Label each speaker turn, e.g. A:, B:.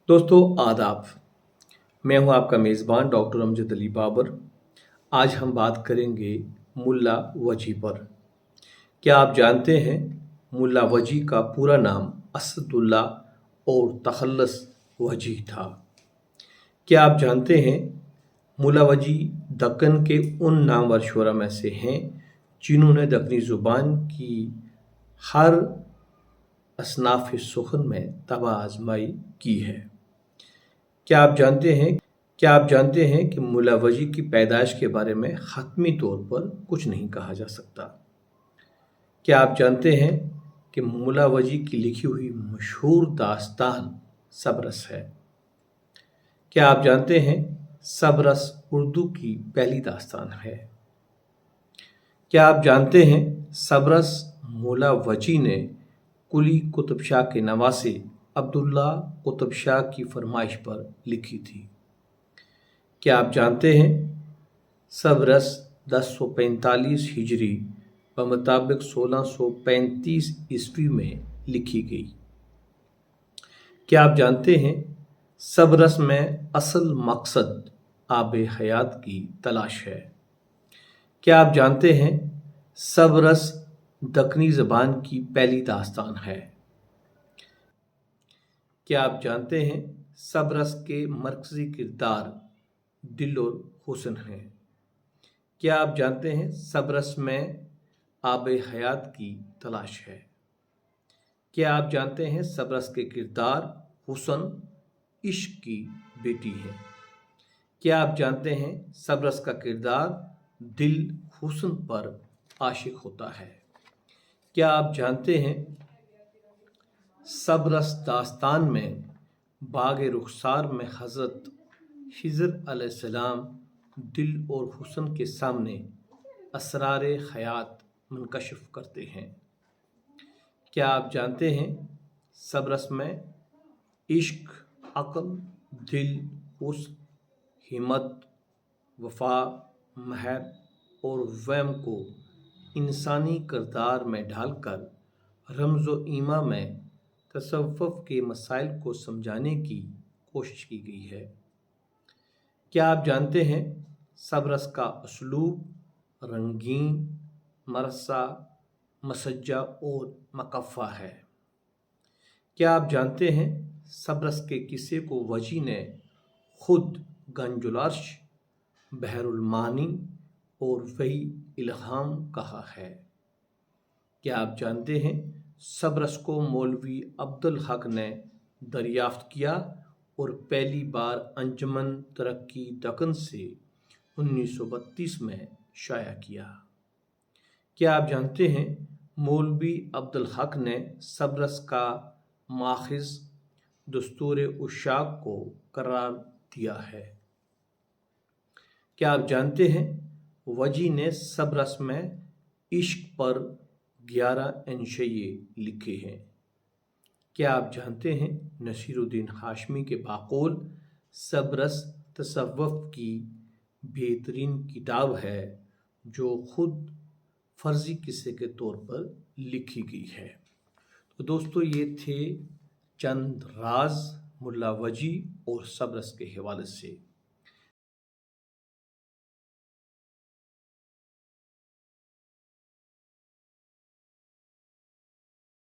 A: दोस्तों आदाब। मैं हूं आपका मेज़बान डॉक्टर अमजद अली बाबर। आज हम बात करेंगे मुल्ला वजी पर। क्या आप जानते हैं मुल्ला वजी का पूरा नाम असदुल्ला और तखल्लस वजी था? क्या आप जानते हैं मुल्ला वजी दक्कन के उन नामवर शुरा में से हैं जिन्होंने दक्कनी ज़ुबान की हर असनाफ़ सुखन में तबाह आजमाई की है? क्या आप जानते हैं कि मुल्ला वजी की पैदाइश के बारे में हतमी तौर पर कुछ नहीं कहा जा सकता? क्या आप जानते हैं कि मुल्ला वजी की लिखी हुई मशहूर दास्तान सबरस है? क्या आप जानते हैं सबरस उर्दू की पहली दास्तान है? क्या आप जानते हैं सबरस मुल्ला वजी ने कुली कुतुब शाह के नवासे अब्दुल्ला कुतुब शाह की फरमाइश पर लिखी थी? क्या आप जानते हैं सबरस 1045 हिजरी बमुताबिक 1635 ईस्वी में लिखी गई? क्या आप जानते हैं सबरस में असल मकसद आब हयात की तलाश है? क्या आप जानते हैं सबरस दक्कनी ज़बान की पहली दास्तान है? क्या आप जानते हैं सबरस के मरकज़ी किरदार दिल और हुस्न हैं? क्या आप जानते हैं सबरस में आब हयात की तलाश है? क्या आप जानते हैं सबरस के किरदार हुस्न इश्क की बेटी है? क्या आप जानते हैं सबरस का किरदार दिल हुस्न पर आशिक होता है? क्या आप जानते हैं सबरस दास्तान में बाग रुखसार में हज़रत खिज़र अलैहिस्सलाम दिल और हुस्न के सामने असरार हयात मुनकशिफ करते हैं? क्या आप जानते हैं सबरस में इश्क, अक्ल, दिल, हुस्न, हिम्मत, वफा, महर और वहम को इंसानी किरदार में ढालकर रमज़ो ईमा में तसव्वुफ़ के मसाइल को समझाने की कोशिश की गई है? क्या आप जानते हैं सबरस का उसलूब रंगीन, मरसा, मसज्जा और मकफ़ा है? क्या आप जानते हैं सबरस के किस्से को वजी ने खुद गंजुल अर्श, बहरुल मानी और वही इल्हाम कहा है? क्या आप जानते हैं सबरस को मौलवी अब्दुल हक ने दरियाफ्त किया और पहली बार अंजुमन तरक्की दक्कन से 1932 में शाया किया? क्या आप जानते हैं मौलवी अब्दुल हक ने सबरस का माखिज़ दस्तूर उशाक को करार दिया है? क्या आप जानते हैं वजी ने सबरस में इश्क पर 11 अंशिये लिखे हैं? क्या आप जानते हैं नसीरुद्दीन हाशमी के बाकौल सबरस तसव्वुफ़ की बेहतरीन किताब है जो खुद फर्जी किस्से के तौर पर लिखी गई है। तो दोस्तों ये थे चंद राज मुल्ला वजी और सबरस के हवाले से।